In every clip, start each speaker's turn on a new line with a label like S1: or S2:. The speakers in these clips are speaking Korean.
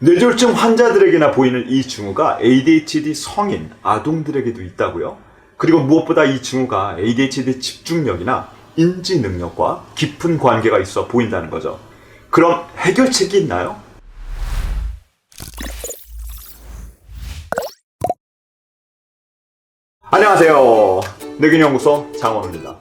S1: 뇌졸중 환자들에게나 보이는 이 징후가 ADHD 성인, 아동들에게도 있다고요? 그리고 무엇보다 이 징후가 ADHD 집중력이나 인지 능력과 깊은 관계가 있어 보인다는 거죠. 그럼 해결책이 있나요? 안녕하세요. 뇌균연구소 장원우입니다.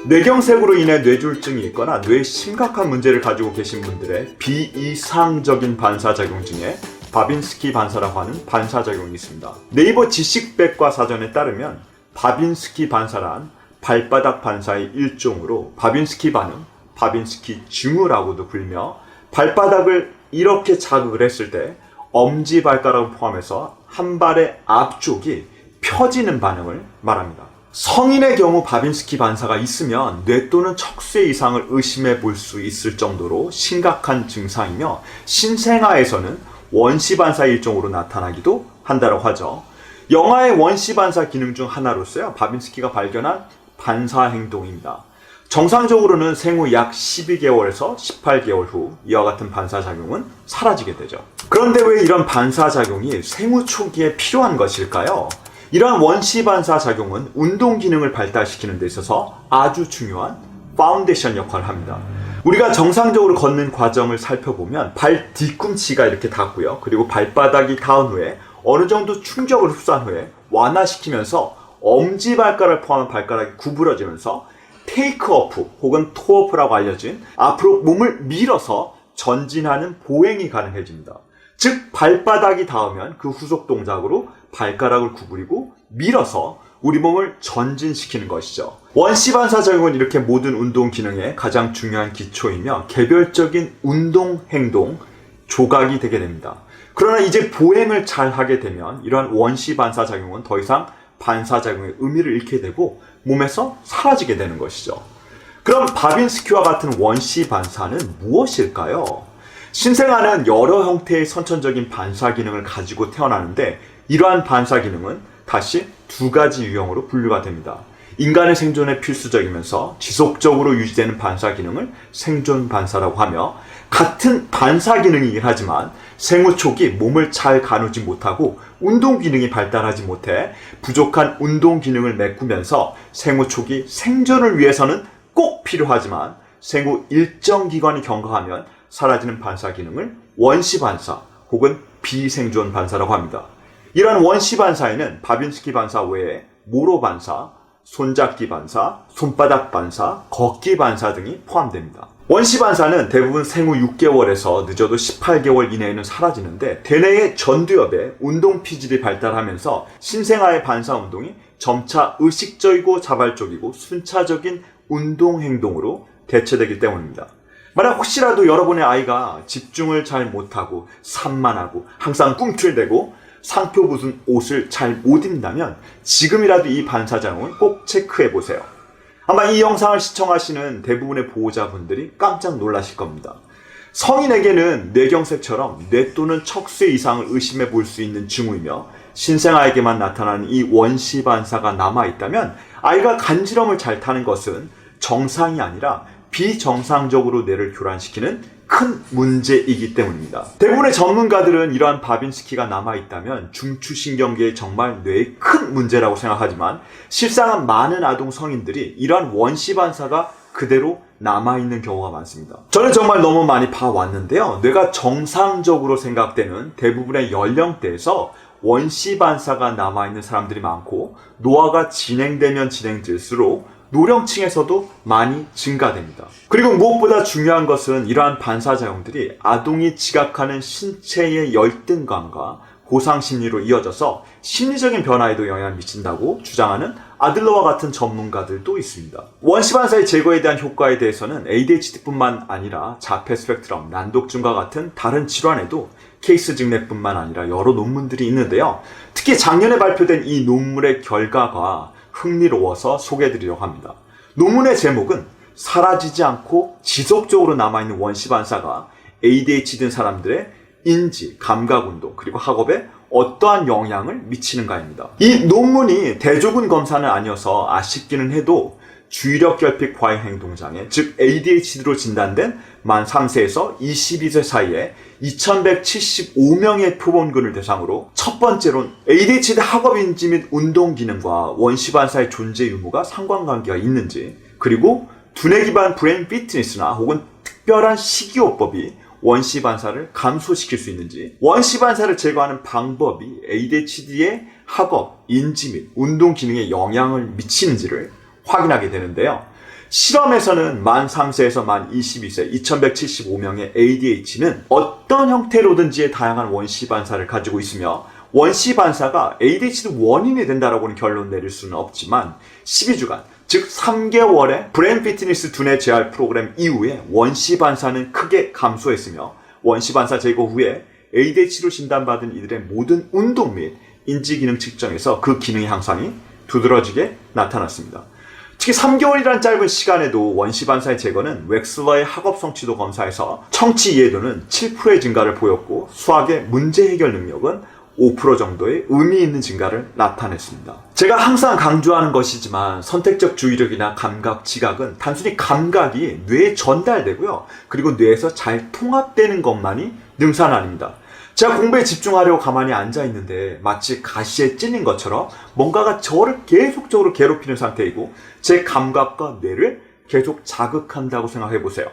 S1: 뇌경색으로 인해 뇌졸중이 있거나 뇌에 심각한 문제를 가지고 계신 분들의 비이상적인 반사작용 중에 바빈스키 반사라고 하는 반사작용이 있습니다. 네이버 지식백과사전에 따르면 바빈스키 반사란 발바닥 반사의 일종으로 바빈스키 반응, 바빈스키 징후라고도 불리며 발바닥을 이렇게 자극을 했을 때 엄지발가락을 포함해서 한 발의 앞쪽이 펴지는 반응을 말합니다. 성인의 경우 바빈스키 반사가 있으면 뇌 또는 척수의 이상을 의심해 볼 수 있을 정도로 심각한 증상이며 신생아에서는 원시 반사 일종으로 나타나기도 한다고 하죠. 영아의 원시 반사 기능 중 하나로서요, 바빈스키가 발견한 반사 행동입니다. 정상적으로는 생후 약 12개월에서 18개월 후 이와 같은 반사작용은 사라지게 되죠. 그런데 왜 이런 반사작용이 생후 초기에 필요한 것일까요? 이러한 원시 반사 작용은 운동 기능을 발달시키는 데 있어서 아주 중요한 파운데이션 역할을 합니다. 우리가 정상적으로 걷는 과정을 살펴보면 발 뒤꿈치가 이렇게 닿고요. 그리고 발바닥이 닿은 후에 어느 정도 충격을 흡수한 후에 완화시키면서 엄지발가락을 포함한 발가락이 구부러지면서 테이크오프 혹은 토어프라고 알려진 앞으로 몸을 밀어서 전진하는 보행이 가능해집니다. 즉 발바닥이 닿으면 그 후속 동작으로 발가락을 구부리고 밀어서 우리 몸을 전진시키는 것이죠. 원시 반사작용은 이렇게 모든 운동 기능의 가장 중요한 기초이며 개별적인 운동 행동 조각이 되게 됩니다. 그러나 이제 보행을 잘 하게 되면 이러한 원시 반사작용은 더 이상 반사작용의 의미를 잃게 되고 몸에서 사라지게 되는 것이죠. 그럼 바빈스키와 같은 원시 반사는 무엇일까요? 신생아는 여러 형태의 선천적인 반사 기능을 가지고 태어나는데 이러한 반사 기능은 다시 두 가지 유형으로 분류가 됩니다. 인간의 생존에 필수적이면서 지속적으로 유지되는 반사 기능을 생존 반사라고 하며, 같은 반사 기능이긴 하지만 생후 초기 몸을 잘 가누지 못하고 운동 기능이 발달하지 못해 부족한 운동 기능을 메꾸면서 생후 초기 생존을 위해서는 꼭 필요하지만 생후 일정 기간이 경과하면 사라지는 반사 기능을 원시 반사 혹은 비생존 반사라고 합니다. 이러한 원시 반사에는 바빈스키 반사 외에 모로 반사, 손잡기 반사, 손바닥 반사, 걷기 반사 등이 포함됩니다. 원시 반사는 대부분 생후 6개월에서 늦어도 18개월 이내에는 사라지는데 대뇌의 전두엽에 운동 피질이 발달하면서 신생아의 반사 운동이 점차 의식적이고 자발적이고 순차적인 운동 행동으로 대체되기 때문입니다. 만약 혹시라도 여러분의 아이가 집중을 잘 못하고 산만하고 항상 꿈틀대고 상표 붙은 옷을 잘 못 입는다면 지금이라도 이 반사작용을 꼭 체크해 보세요. 아마 이 영상을 시청하시는 대부분의 보호자분들이 깜짝 놀라실 겁니다. 성인에게는 뇌경색처럼 뇌 또는 척수의 이상을 의심해 볼 수 있는 징후이며 신생아에게만 나타나는 이 원시 반사가 남아있다면 아이가 간지럼을 잘 타는 것은 정상이 아니라 비정상적으로 뇌를 교란시키는 큰 문제이기 때문입니다. 대부분의 전문가들은 이러한 바빈스키가 남아있다면 중추신경계에 정말 뇌의 큰 문제라고 생각하지만 실상은 많은 아동 성인들이 이러한 원시 반사가 그대로 남아있는 경우가 많습니다. 저는 정말 너무 많이 봐왔는데요. 뇌가 정상적으로 생각되는 대부분의 연령대에서 원시 반사가 남아있는 사람들이 많고 노화가 진행되면 진행될수록 노령층에서도 많이 증가됩니다. 그리고 무엇보다 중요한 것은 이러한 반사작용들이 아동이 지각하는 신체의 열등감과 보상심리로 이어져서 심리적인 변화에도 영향을 미친다고 주장하는 아들러와 같은 전문가들도 있습니다. 원시 반사의 제거에 대한 효과에 대해서는 ADHD뿐만 아니라 자폐 스펙트럼, 난독증과 같은 다른 질환에도 케이스 증례뿐만 아니라 여러 논문들이 있는데요. 특히 작년에 발표된 이 논문의 결과가 흥미로워서 소개해드리려고 합니다. 논문의 제목은 사라지지 않고 지속적으로 남아있는 원시 반사가 ADHD인 사람들의 인지, 감각운동, 그리고 학업에 어떠한 영향을 미치는가입니다. 이 논문이 대조군 검사는 아니어서 아쉽기는 해도 주의력 결핍 과잉 행동장애, 즉 ADHD로 진단된 만 3세에서 22세 사이에 2175명의 표본군을 대상으로 첫 번째로는 ADHD 학업 인지 및 운동 기능과 원시 반사의 존재 유무가 상관관계가 있는지, 그리고 두뇌 기반 브레인 피트니스나 혹은 특별한 식이요법이 원시 반사를 감소시킬 수 있는지, 원시 반사를 제거하는 방법이 ADHD의 학업, 인지 및 운동 기능에 영향을 미치는지를 확인하게 되는데요. 실험에서는 만 3세에서 만 22세 2175명의 ADHD는 어떤 형태로든지의 다양한 원시 반사를 가지고 있으며, 원시 반사가 ADHD 원인이 된다라고는 결론 내릴 수는 없지만 12주간, 즉 3개월의 브레인 피트니스 두뇌 재활 프로그램 이후에 원시 반사는 크게 감소했으며, 원시 반사 제거 후에 ADHD로 진단받은 이들의 모든 운동 및 인지 기능 측정에서 그 기능의 향상이 두드러지게 나타났습니다. 특히 3개월이란 짧은 시간에도 원시 반사의 제거는 웩슬러의 학업 성취도 검사에서 청취 이해도는 7%의 증가를 보였고, 수학의 문제 해결 능력은 5% 정도의 의미 있는 증가를 나타냈습니다. 제가 항상 강조하는 것이지만 선택적 주의력이나 감각, 지각은 단순히 감각이 뇌에 전달되고요, 그리고 뇌에서 잘 통합되는 것만이 능사는 아닙니다. 제가 공부에 집중하려고 가만히 앉아있는데 마치 가시에 찔린 것처럼 뭔가가 저를 계속적으로 괴롭히는 상태이고, 제 감각과 뇌를 계속 자극한다고 생각해보세요.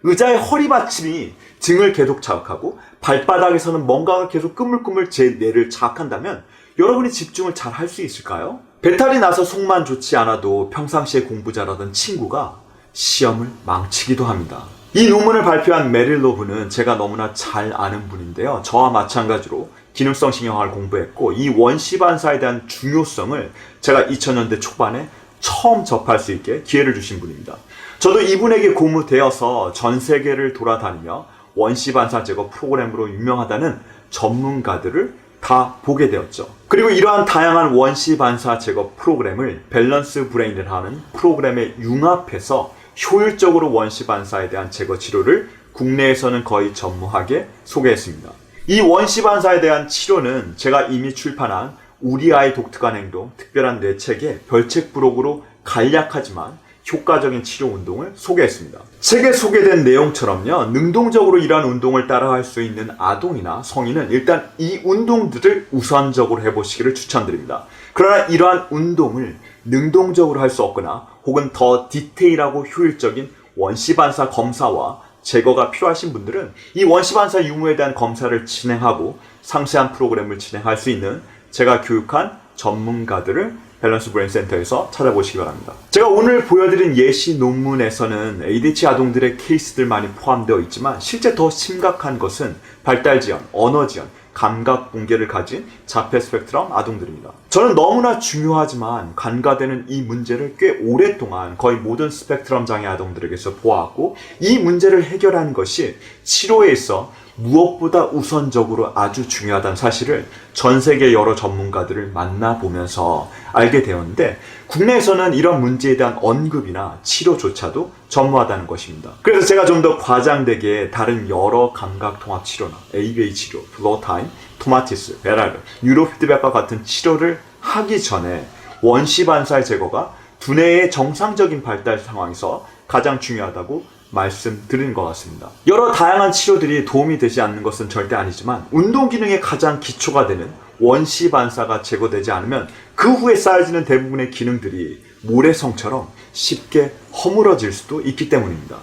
S1: 의자의 허리 받침이 등을 계속 자극하고 발바닥에서는 뭔가가 계속 꾸물꾸물 제 뇌를 자극한다면 여러분이 집중을 잘 할 수 있을까요? 배탈이 나서 속만 좋지 않아도 평상시에 공부 잘하던 친구가 시험을 망치기도 합니다. 이 논문을 발표한 메릴 로브는 제가 너무나 잘 아는 분인데요. 저와 마찬가지로 기능성 신경학을 공부했고, 이 원시 반사에 대한 중요성을 제가 2000년대 초반에 처음 접할 수 있게 기회를 주신 분입니다. 저도 이분에게 고무되어서 전 세계를 돌아다니며 원시 반사 제거 프로그램으로 유명하다는 전문가들을 다 보게 되었죠. 그리고 이러한 다양한 원시 반사 제거 프로그램을 밸런스 브레인을 하는 프로그램에 융합해서 효율적으로 원시 반사에 대한 제거 치료를 국내에서는 거의 전무하게 소개했습니다. 이 원시 반사에 대한 치료는 제가 이미 출판한 우리 아이 독특한 행동, 특별한 뇌책의 별책 부록으로 간략하지만 효과적인 치료 운동을 소개했습니다. 책에 소개된 내용처럼요, 능동적으로 이러한 운동을 따라할 수 있는 아동이나 성인은 일단 이 운동들을 우선적으로 해보시기를 추천드립니다. 그러나 이러한 운동을 능동적으로 할 수 없거나 혹은 더 디테일하고 효율적인 원시 반사 검사와 제거가 필요하신 분들은 이 원시 반사 유무에 대한 검사를 진행하고 상세한 프로그램을 진행할 수 있는 제가 교육한 전문가들을 밸런스 브레인 센터에서 찾아보시기 바랍니다. 제가 오늘 보여드린 예시 논문에서는 ADHD 아동들의 케이스들만이 포함되어 있지만 실제 더 심각한 것은 발달 지연, 언어 지연, 감각 붕괴를 가진 자폐 스펙트럼 아동들입니다. 저는 너무나 중요하지만 간과되는 이 문제를 꽤 오랫동안 거의 모든 스펙트럼 장애 아동들에게서 보아왔고, 이 문제를 해결하는 것이 치료에 있어 무엇보다 우선적으로 아주 중요하다는 사실을 전 세계 여러 전문가들을 만나보면서 알게 되었는데, 국내에서는 이런 문제에 대한 언급이나 치료조차도 전무하다는 것입니다. 그래서 제가 좀 더 과장되게 다른 여러 감각 통합 치료나 ABA 치료, 플로타임, 토마티스, 베랄, 뉴로피드백과 같은 치료를 하기 전에 원시 반사의 제거가 두뇌의 정상적인 발달 상황에서 가장 중요하다고 말씀드린 것 같습니다. 여러 다양한 치료들이 도움이 되지 않는 것은 절대 아니지만 운동 기능의 가장 기초가 되는 원시 반사가 제거되지 않으면 그 후에 쌓여지는 대부분의 기능들이 모래성처럼 쉽게 허물어질 수도 있기 때문입니다.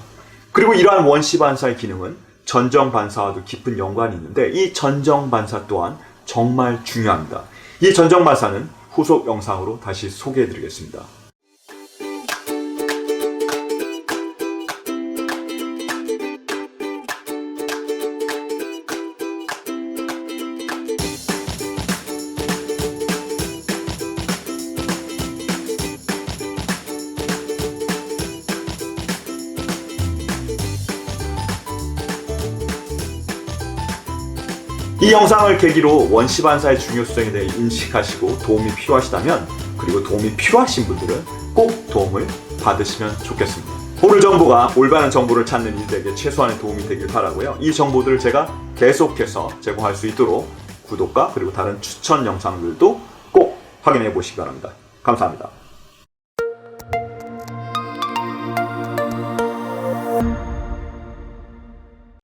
S1: 그리고 이러한 원시 반사의 기능은 전정 반사와도 깊은 연관이 있는데, 이 전정 반사 또한 정말 중요합니다. 이 전정 반사는 후속 영상으로 다시 소개해 드리겠습니다. 이 영상을 계기로 원시 반사의 중요성에 대해 인식하시고 도움이 필요하시다면, 그리고 도움이 필요하신 분들은 꼭 도움을 받으시면 좋겠습니다. 오늘 정보가 올바른 정보를 찾는 이들에게 최소한의 도움이 되길 바라고요. 이 정보들을 제가 계속해서 제공할 수 있도록 구독과 그리고 다른 추천 영상들도 꼭 확인해 보시기 바랍니다. 감사합니다.